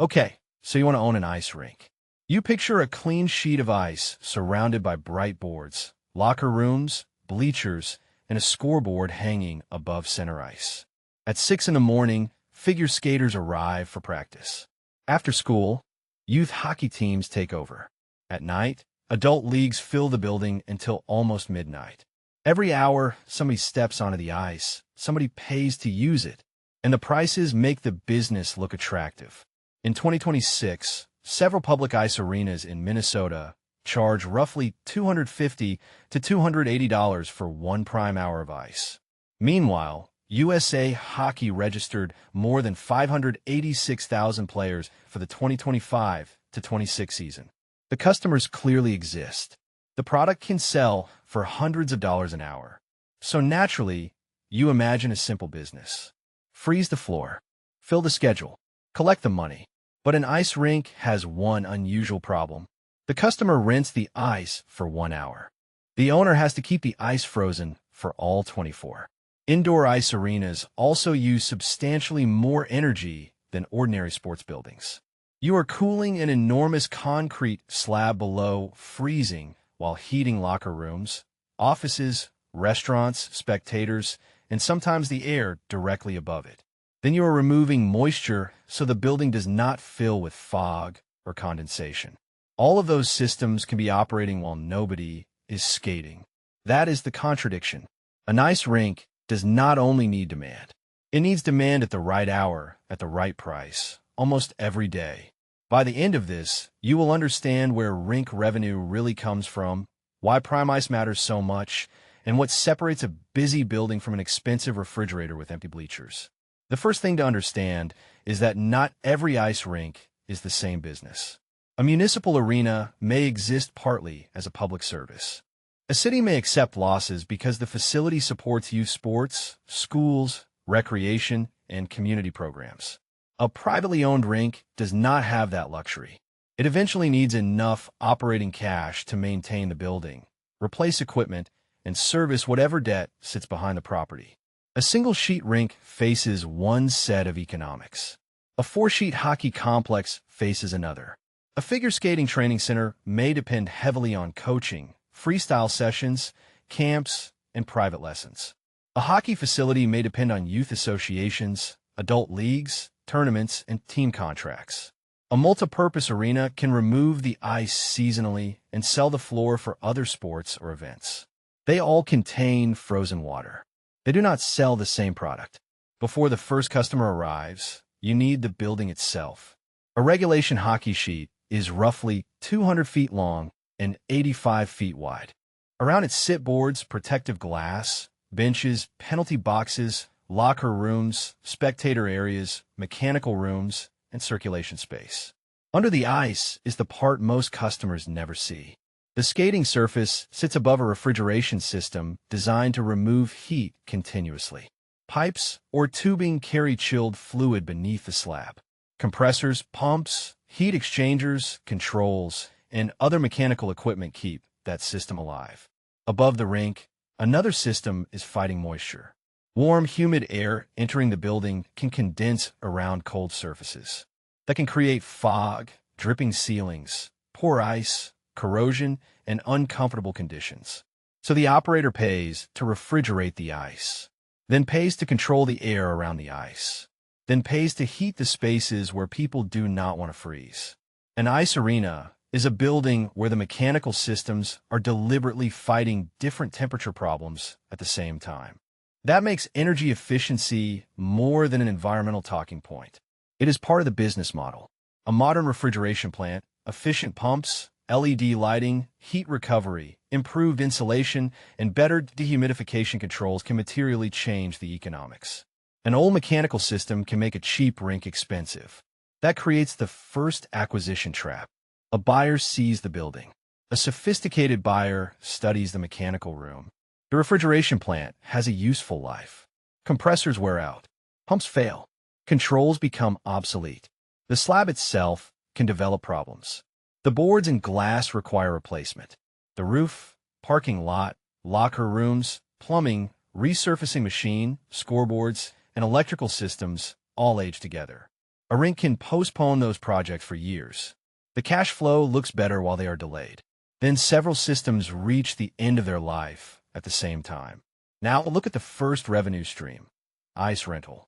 Okay, so you want to own an ice rink. You picture a clean sheet of ice surrounded by bright boards, locker rooms, bleachers, and a scoreboard hanging above center ice. At 6 in the morning, figure skaters arrive for practice. After school, youth hockey teams take over. At night, adult leagues fill the building until almost midnight. Every hour, somebody steps onto the ice, somebody pays to use it, and the prices make the business look attractive. In 2026, several public ice arenas in Minnesota charge roughly $250 to $280 for one prime hour of ice. Meanwhile, USA Hockey registered more than 586,000 players for the 2025 to 26 season. The customers clearly exist. The product can sell for hundreds of dollars an hour. So naturally, you imagine a simple business. Freeze the floor, fill the schedule, collect the money. But an ice rink has one unusual problem. The customer rents the ice for 1 hour. The owner has to keep the ice frozen for all 24. Indoor ice arenas also use substantially more energy than ordinary sports buildings. You are cooling an enormous concrete slab below, freezing, while heating locker rooms, offices, restaurants, spectators, and sometimes the air directly above it. Then you are removing moisture so the building does not fill with fog or condensation. All of those systems can be operating while nobody is skating. That is the contradiction. An ice rink does not only need demand. It needs demand at the right hour, at the right price, almost every day. By the end of this, you will understand where rink revenue really comes from, why prime ice matters so much, and what separates a busy building from an expensive refrigerator with empty bleachers. The first thing to understand is that not every ice rink is the same business. A municipal arena may exist partly as a public service. A city may accept losses because the facility supports youth sports, schools, recreation, and community programs. A privately owned rink does not have that luxury. It eventually needs enough operating cash to maintain the building, replace equipment, and service whatever debt sits behind the property. A single-sheet rink faces one set of economics. A four-sheet hockey complex faces another. A figure skating training center may depend heavily on coaching, freestyle sessions, camps, and private lessons. A hockey facility may depend on youth associations, adult leagues, tournaments, and team contracts. A multi-purpose arena can remove the ice seasonally and sell the floor for other sports or events. They all contain frozen water. They do not sell the same product. Before the first customer arrives, you need the building itself. A regulation hockey sheet is roughly 200 feet long and 85 feet wide. Around it sit boards, protective glass, benches, penalty boxes, locker rooms, spectator areas, mechanical rooms, and circulation space. Under the ice is the part most customers never see. The skating surface sits above a refrigeration system designed to remove heat continuously. Pipes or tubing carry chilled fluid beneath the slab. Compressors, pumps, heat exchangers, controls, and other mechanical equipment keep that system alive. Above the rink, another system is fighting moisture. Warm, humid air entering the building can condense around cold surfaces. That can create fog, dripping ceilings, poor ice, corrosion, and uncomfortable conditions. So the operator pays to refrigerate the ice, then pays to control the air around the ice, then pays to heat the spaces where people do not want to freeze. An ice arena is a building where the mechanical systems are deliberately fighting different temperature problems at the same time. That makes energy efficiency more than an environmental talking point. It is part of the business model. A modern refrigeration plant, efficient pumps, LED lighting, heat recovery, improved insulation, and better dehumidification controls can materially change the economics. An old mechanical system can make a cheap rink expensive. That creates the first acquisition trap. A buyer sees the building. A sophisticated buyer studies the mechanical room. The refrigeration plant has a useful life. Compressors wear out. Pumps fail. Controls become obsolete. The slab itself can develop problems. The boards and glass require replacement. The roof, parking lot, locker rooms, plumbing, resurfacing machine, scoreboards, and electrical systems all age together. A rink can postpone those projects for years. The cash flow looks better while they are delayed. Then several systems reach the end of their life at the same time. Now look at the first revenue stream, ice rental.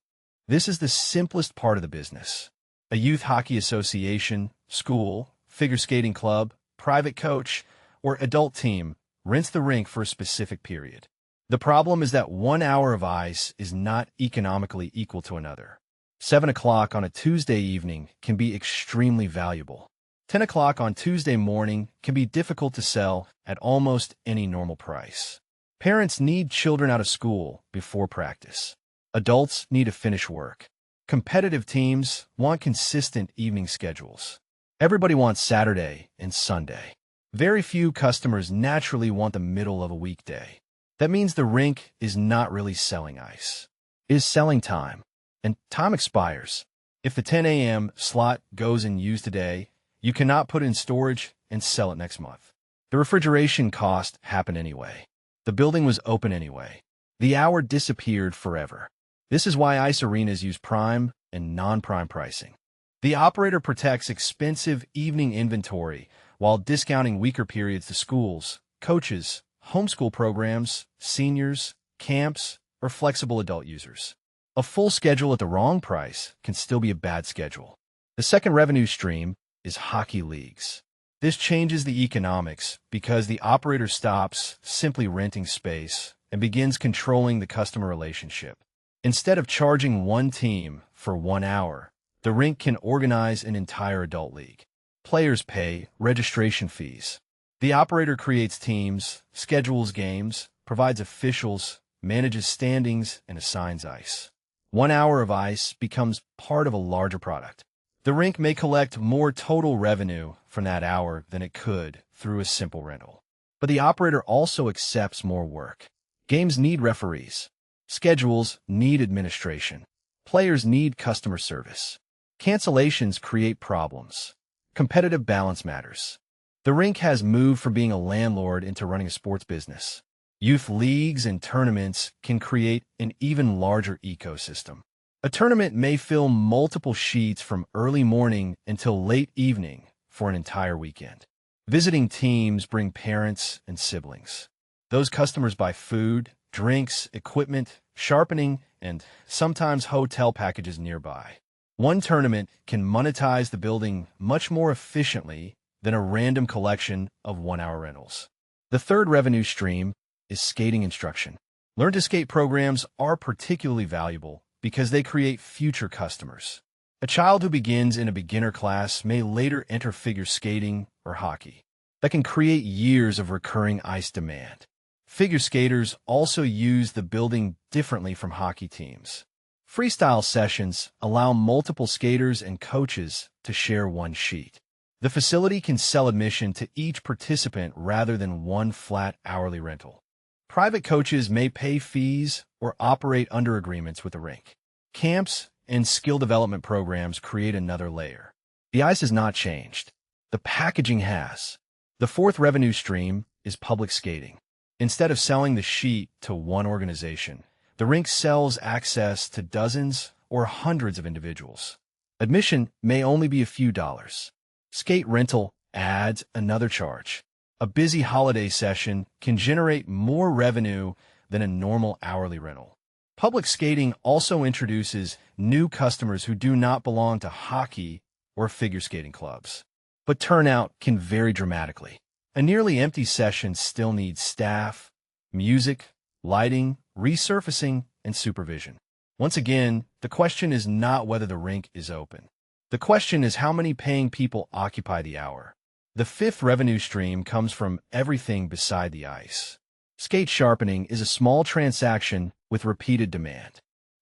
This is the simplest part of the business. A youth hockey association, school, figure skating club, private coach, or adult team rents the rink for a specific period. The problem is that 1 hour of ice is not economically equal to another. 7 o'clock on a Tuesday evening can be extremely valuable. 10 o'clock on Tuesday morning can be difficult to sell at almost any normal price. Parents need children out of school before practice. Adults need to finish work. Competitive teams want consistent evening schedules. Everybody wants Saturday and Sunday. Very few customers naturally want the middle of a weekday. That means the rink is not really selling ice. It is selling time. And time expires. If the 10 a.m. slot goes in use today, you cannot put it in storage and sell it next month. The refrigeration cost happened anyway. The building was open anyway. The hour disappeared forever. This is why ice arenas use prime and non-prime pricing. The operator protects expensive evening inventory while discounting weaker periods to schools, coaches, homeschool programs, seniors, camps, or flexible adult users. A full schedule at the wrong price can still be a bad schedule. The second revenue stream is hockey leagues. This changes the economics because the operator stops simply renting space and begins controlling the customer relationship. Instead of charging one team for 1 hour, the rink can organize an entire adult league. Players pay registration fees. The operator creates teams, schedules games, provides officials, manages standings, and assigns ice. 1 hour of ice becomes part of a larger product. The rink may collect more total revenue from that hour than it could through a simple rental. But the operator also accepts more work. Games need referees. Schedules need administration. Players need customer service. Cancellations create problems. Competitive balance matters. The rink has moved from being a landlord into running a sports business. Youth leagues and tournaments can create an even larger ecosystem. A tournament may fill multiple sheets from early morning until late evening for an entire weekend. Visiting teams bring parents and siblings. Those customers buy food, drinks, equipment, sharpening, and sometimes hotel packages nearby. One tournament can monetize the building much more efficiently than a random collection of 1 hour rentals. The third revenue stream is skating instruction. Learn to skate programs are particularly valuable because they create future customers. A child who begins in a beginner class may later enter figure skating or hockey. That can create years of recurring ice demand. Figure skaters also use the building differently from hockey teams. Freestyle sessions allow multiple skaters and coaches to share one sheet. The facility can sell admission to each participant rather than one flat hourly rental. Private coaches may pay fees or operate under agreements with the rink. Camps and skill development programs create another layer. The ice has not changed. The packaging has. The fourth revenue stream is public skating. Instead of selling the sheet to one organization, the rink sells access to dozens or hundreds of individuals. Admission may only be a few dollars. Skate rental adds another charge. A busy holiday session can generate more revenue than a normal hourly rental. Public skating also introduces new customers who do not belong to hockey or figure skating clubs. But turnout can vary dramatically. A nearly empty session still needs staff, music, lighting, resurfacing, and supervision. Once again, the question is not whether the rink is open. The question is how many paying people occupy the hour. The fifth revenue stream comes from everything beside the ice. Skate sharpening is a small transaction with repeated demand.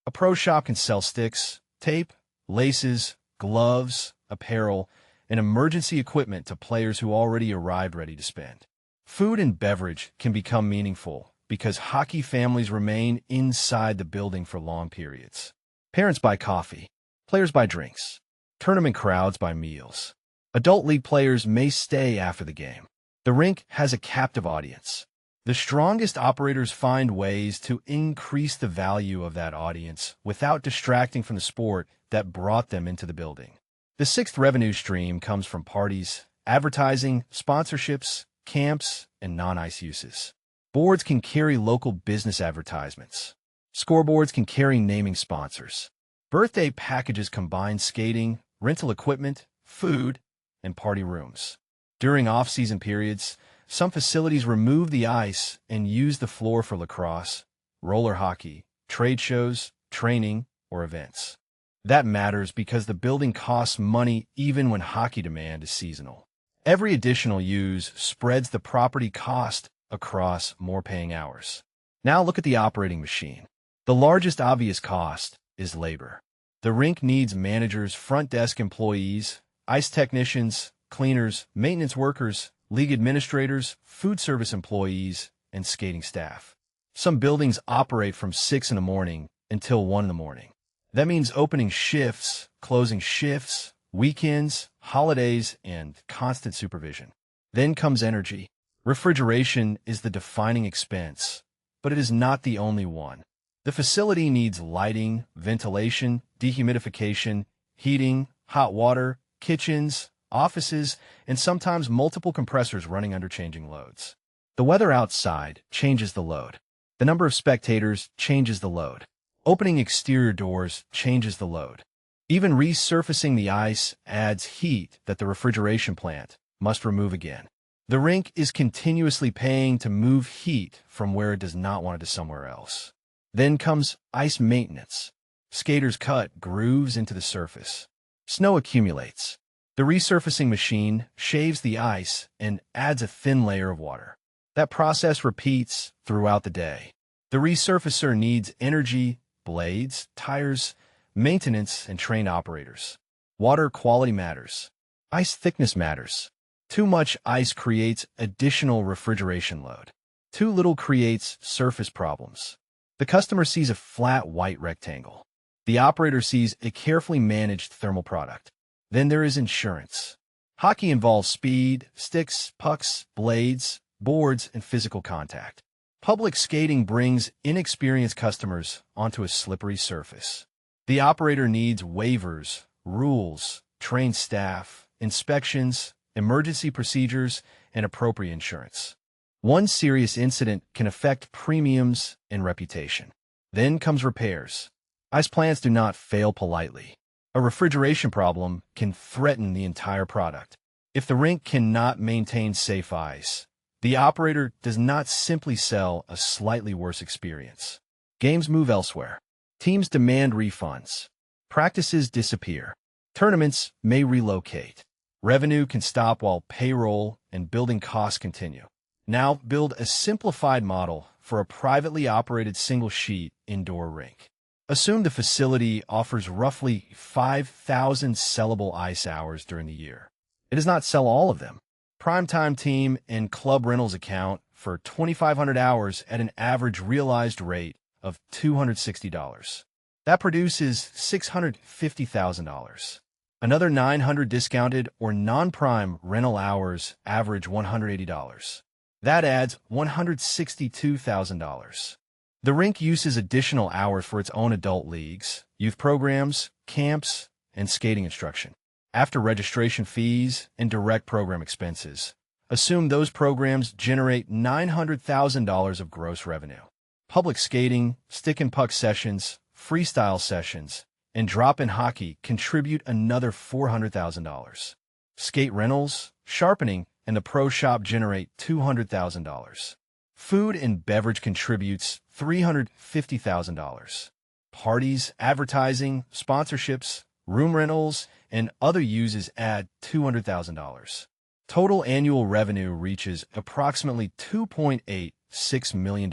A pro shop can sell sticks, tape, laces, gloves, apparel, and emergency equipment to players who already arrived ready to spend. Food and beverage can become meaningful because hockey families remain inside the building for long periods. Parents buy coffee. Players buy drinks. Tournament crowds buy meals. Adult league players may stay after the game. The rink has a captive audience. The strongest operators find ways to increase the value of that audience without distracting from the sport that brought them into the building. The sixth revenue stream comes from parties, advertising, sponsorships, camps, and non-ice uses. Boards can carry local business advertisements. Scoreboards can carry naming sponsors. Birthday packages combine skating, rental equipment, food, and party rooms. During off-season periods, some facilities remove the ice and use the floor for lacrosse, roller hockey, trade shows, training, or events. That matters because the building costs money even when hockey demand is seasonal. Every additional use spreads the property cost across more paying hours. Now look at the operating machine. The largest obvious cost is labor. The rink needs managers, front desk employees, ice technicians, cleaners, maintenance workers, league administrators, food service employees, and skating staff. Some buildings operate from 6 in the morning until 1 in the morning. That means opening shifts, closing shifts, weekends, holidays, and constant supervision. Then comes energy. Refrigeration is the defining expense, but it is not the only one. The facility needs lighting, ventilation, dehumidification, heating, hot water, kitchens, offices, and sometimes multiple compressors running under changing loads. The weather outside changes the load. The number of spectators changes the load. Opening exterior doors changes the load. Even resurfacing the ice adds heat that the refrigeration plant must remove again. The rink is continuously paying to move heat from where it does not want it to somewhere else. Then comes ice maintenance. Skaters cut grooves into the surface. Snow accumulates. The resurfacing machine shaves the ice and adds a thin layer of water. That process repeats throughout the day. The resurfacer needs energy, blades, tires, maintenance, and trained operators. Water quality matters. Ice thickness matters. Too much ice creates additional refrigeration load. Too little creates surface problems. The customer sees a flat white rectangle. The operator sees a carefully managed thermal product. Then there is insurance. Hockey involves speed, sticks, pucks, blades, boards, and physical contact. Public skating brings inexperienced customers onto a slippery surface. The operator needs waivers, rules, trained staff, inspections, emergency procedures, and appropriate insurance. One serious incident can affect premiums and reputation. Then comes repairs. Ice plants do not fail politely. A refrigeration problem can threaten the entire product. If the rink cannot maintain safe ice, the operator does not simply sell a slightly worse experience. Games move elsewhere. Teams demand refunds. Practices disappear. Tournaments may relocate. Revenue can stop while payroll and building costs continue. Now build a simplified model for a privately operated single-sheet indoor rink. Assume the facility offers roughly 5,000 sellable ice hours during the year. It does not sell all of them. Primetime team and club rentals account for 2,500 hours at an average realized rate of $260. That produces $650,000. Another 900 discounted or non-prime rental hours average $180. That adds $162,000. The rink uses additional hours for its own adult leagues, youth programs, camps, and skating instruction. After registration fees and direct program expenses, assume those programs generate $900,000 of gross revenue. Public skating, stick and puck sessions, freestyle sessions, and drop-in hockey contribute another $400,000. Skate rentals, sharpening, and the pro shop generate $200,000. Food and beverage contributes $350,000. Parties, advertising, sponsorships, room rentals, and other uses add $200,000. Total annual revenue reaches approximately $2.86 million.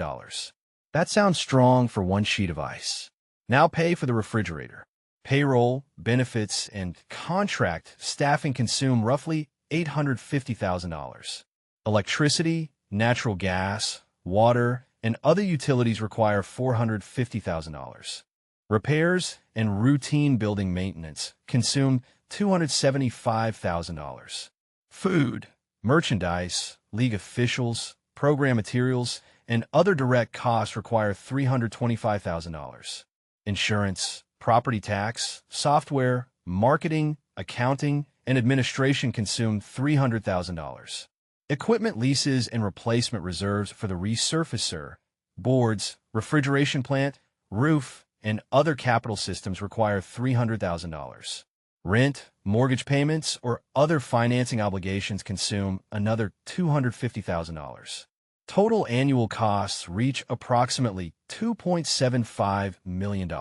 That sounds strong for one sheet of ice. Now pay for the refrigerator. Payroll, benefits, and contract staffing consume roughly $850,000. Electricity, natural gas, water, and other utilities require $450,000. Repairs and routine building maintenance consume $275,000. Food, merchandise, league officials, program materials, and other direct costs require $325,000. Insurance, property tax, software, marketing, accounting, and administration consume $300,000. Equipment leases and replacement reserves for the resurfacer, boards, refrigeration plant, roof, and other capital systems require $300,000. Rent, mortgage payments, or other financing obligations consume another $250,000. Total annual costs reach approximately $2.75 million.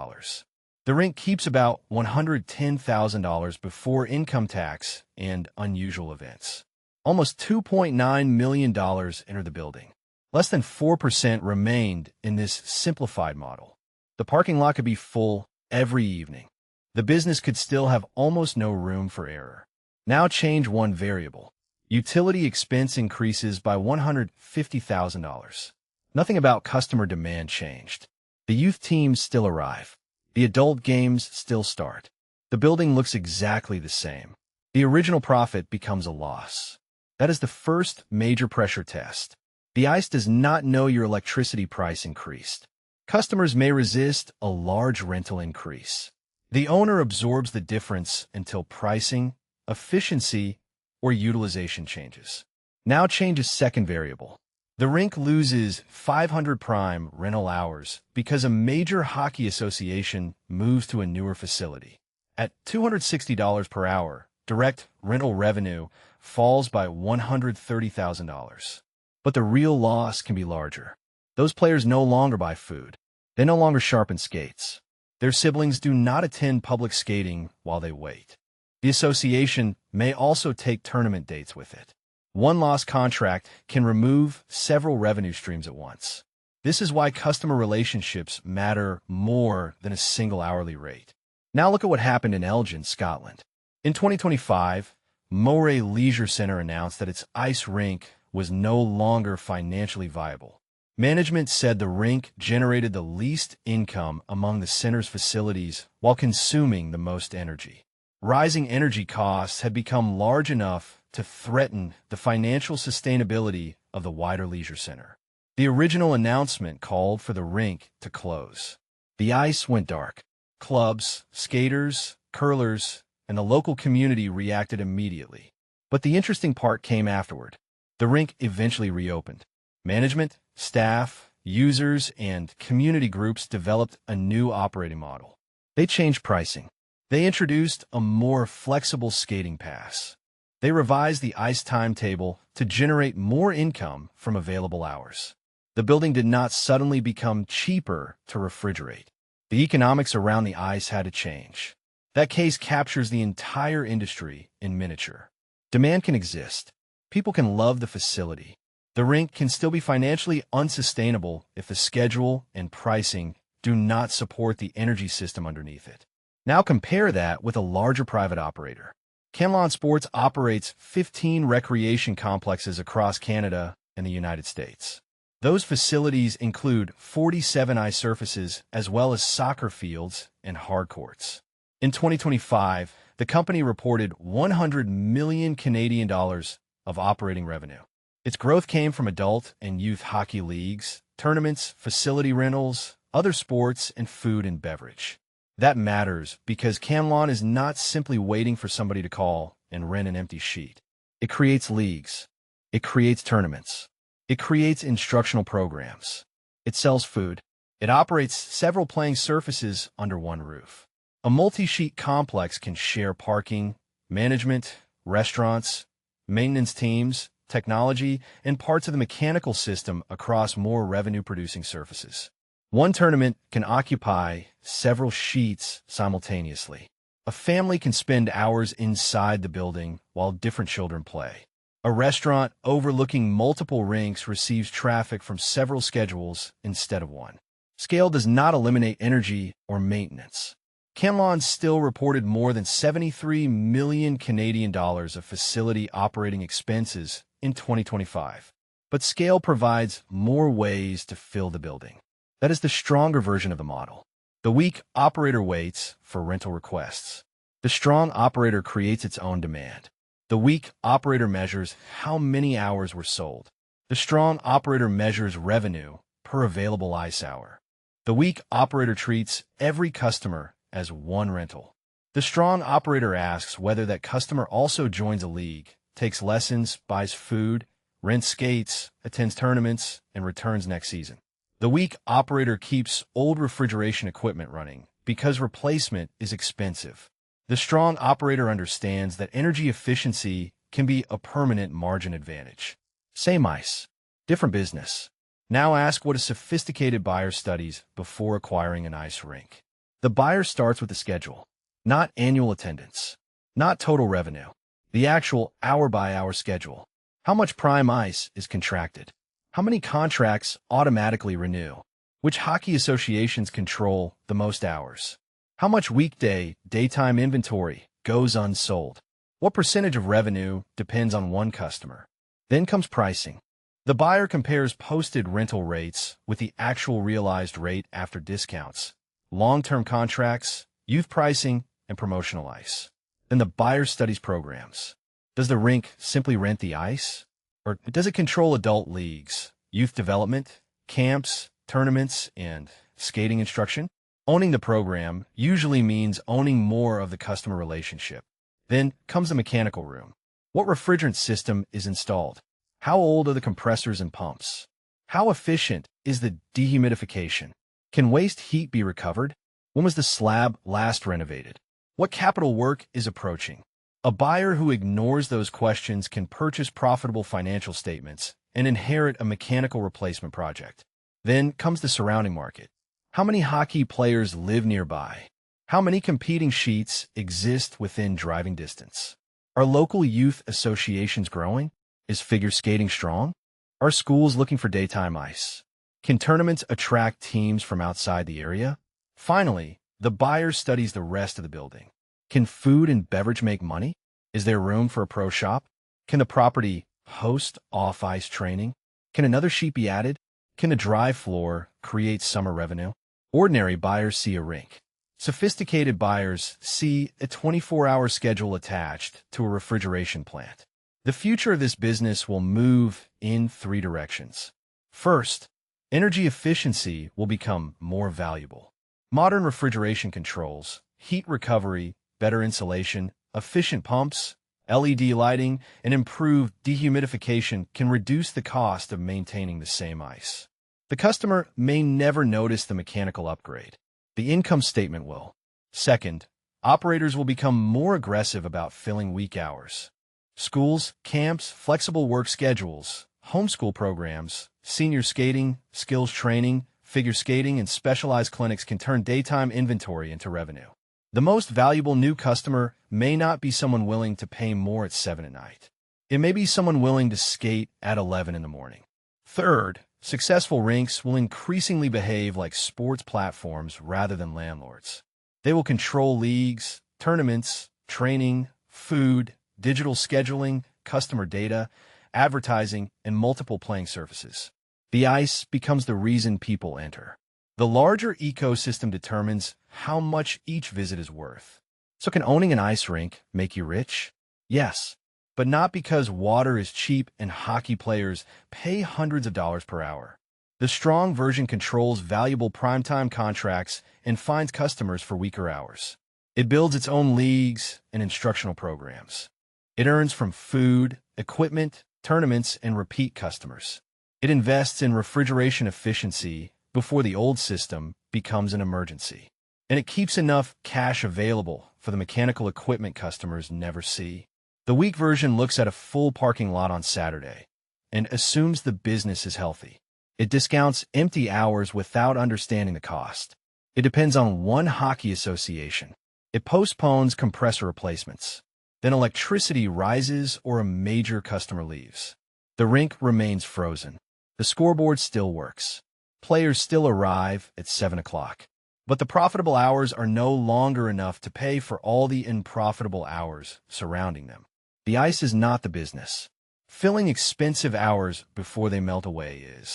The Rink keeps about $110,000 before income tax and unusual events. Almost $2.9 million entered the building. Less than 4% remained in this simplified model. The parking lot could be full every evening. The business could still have almost no room for error. Now change one variable. Utility expense increases by $150,000. Nothing about customer demand changed. The youth teams still arrive. The adult games still start. The building looks exactly the same. The original profit becomes a loss. That is the first major pressure test. The ice does not know your electricity price increased. Customers may resist a large rental increase. The owner absorbs the difference until pricing, efficiency, or utilization changes. Now changes second variable. The Rink loses 500 prime rental hours because a major hockey association moves to a newer facility. At $260 per hour, direct rental revenue falls by $130,000. But the real loss can be larger. Those players no longer buy food. They no longer sharpen skates. Their siblings do not attend public skating while they wait. The association may also take tournament dates with it. One lost contract can remove several revenue streams at once. This is why customer relationships matter more than a single hourly rate. Now look at what happened in Elgin, Scotland. In 2025, Moray Leisure Centre announced that its ice rink was no longer financially viable. Management said the rink generated the least income among the center's facilities while consuming the most energy. Rising energy costs had become large enough to threaten the financial sustainability of the wider leisure center. The original announcement called for the rink to close. The ice went dark. Clubs, skaters, curlers, and the local community reacted immediately. But the interesting part came afterward. The rink eventually reopened. Management, staff, users, and community groups developed a new operating model. They changed pricing. They introduced a more flexible skating pass. They revised the ice timetable to generate more income from available hours. The building did not suddenly become cheaper to refrigerate. The economics around the ice had to change. That case captures the entire industry in miniature. Demand can exist. People can love the facility. The rink can still be financially unsustainable if the schedule and pricing do not support the energy system underneath it. Now compare that with a larger private operator. Canlon Sports operates 15 recreation complexes across Canada and the United States. Those facilities include 47 ice surfaces as well as soccer fields and hard courts. In 2025, the company reported 100 million Canadian dollars of operating revenue. Its growth came from adult and youth hockey leagues, tournaments, facility rentals, other sports, and food and beverage. That matters because Canlon is not simply waiting for somebody to call and rent an empty sheet. It creates leagues. It creates tournaments. It creates instructional programs. It sells food. It operates several playing surfaces under one roof. A multi-sheet complex can share parking, management, restaurants, maintenance teams, technology, and parts of the mechanical system across more revenue-producing surfaces. One tournament can occupy several sheets simultaneously. A family can spend hours inside the building while different children play. A restaurant overlooking multiple rinks receives traffic from several schedules instead of one. Scale does not eliminate energy or maintenance. Canlon still reported more than 73 million Canadian dollars of facility operating expenses in 2025. But scale provides more ways to fill the building. That is the stronger version of the model. The weak operator waits for rental requests. The strong operator creates its own demand. The weak operator measures how many hours were sold. The strong operator measures revenue per available ice hour. The weak operator treats every customer as one rental. The strong operator asks whether that customer also joins a league, takes lessons, buys food, rents skates, attends tournaments, and returns next season. The weak operator keeps old refrigeration equipment running because replacement is expensive. The strong operator understands that energy efficiency can be a permanent margin advantage. Same ice, different business. Now ask what a sophisticated buyer studies before acquiring an ice rink. The buyer starts with the schedule, not annual attendance, not total revenue, the actual hour-by-hour schedule. How much prime ice is contracted? How many contracts automatically renew? Which hockey associations control the most hours? How much weekday, daytime inventory goes unsold? What percentage of revenue depends on one customer? Then comes pricing. The buyer compares posted rental rates with the actual realized rate after discounts, long-term contracts, youth pricing, and promotional ice. Then the buyer studies programs. Does the rink simply rent the ice? Or does it control adult leagues, youth development, camps, tournaments, and skating instruction? Owning the program usually means owning more of the customer relationship. Then comes the mechanical room. What refrigerant system is installed? How old are the compressors and pumps? How efficient is the dehumidification? Can waste heat be recovered? When was the slab last renovated? What capital work is approaching? A buyer who ignores those questions can purchase profitable financial statements and inherit a mechanical replacement project. Then comes the surrounding market. How many hockey players live nearby? How many competing sheets exist within driving distance? Are local youth associations growing? Is figure skating strong? Are schools looking for daytime ice? Can tournaments attract teams from outside the area? Finally, the buyer studies the rest of the building. Can food and beverage make money? Is there room for a pro shop? Can the property host off-ice training? Can another sheet be added? Can the dry floor create summer revenue? Ordinary buyers see a rink. Sophisticated buyers see a 24-hour schedule attached to a refrigeration plant. The future of this business will move in 3 directions. First, energy efficiency will become more valuable. Modern refrigeration controls, heat recovery, better insulation, efficient pumps, LED lighting, and improved dehumidification can reduce the cost of maintaining the same ice. The customer may never notice the mechanical upgrade. The income statement will. Second, operators will become more aggressive about filling weak hours. Schools, camps, flexible work schedules, homeschool programs, senior skating, skills training, figure skating, and specialized clinics can turn daytime inventory into revenue. The most valuable new customer may not be someone willing to pay more at 7 at night. It may be someone willing to skate at 11 in the morning. Third, successful rinks will increasingly behave like sports platforms rather than landlords. They will control leagues, tournaments, training, food, digital scheduling, customer data, advertising, and multiple playing surfaces. The ice becomes the reason people enter. The larger ecosystem determines how much each visit is worth. So can owning an ice rink make you rich? Yes, but not because water is cheap and hockey players pay hundreds of dollars per hour. The strong version controls valuable primetime contracts and finds customers for weaker hours. It builds its own leagues and instructional programs. It earns from food, equipment, tournaments, and repeat customers. It invests in refrigeration efficiency before the old system becomes an emergency. And it keeps enough cash available for the mechanical equipment customers never see. The weak version looks at a full parking lot on Saturday and assumes the business is healthy. It discounts empty hours without understanding the cost. It depends on one hockey association. It postpones compressor replacements. Then electricity rises or a major customer leaves. The rink remains frozen. The scoreboard still works. Players still arrive at 7 o'clock. But the profitable hours are no longer enough to pay for all the unprofitable hours surrounding them. The ice is not the business. Filling expensive hours before they melt away is.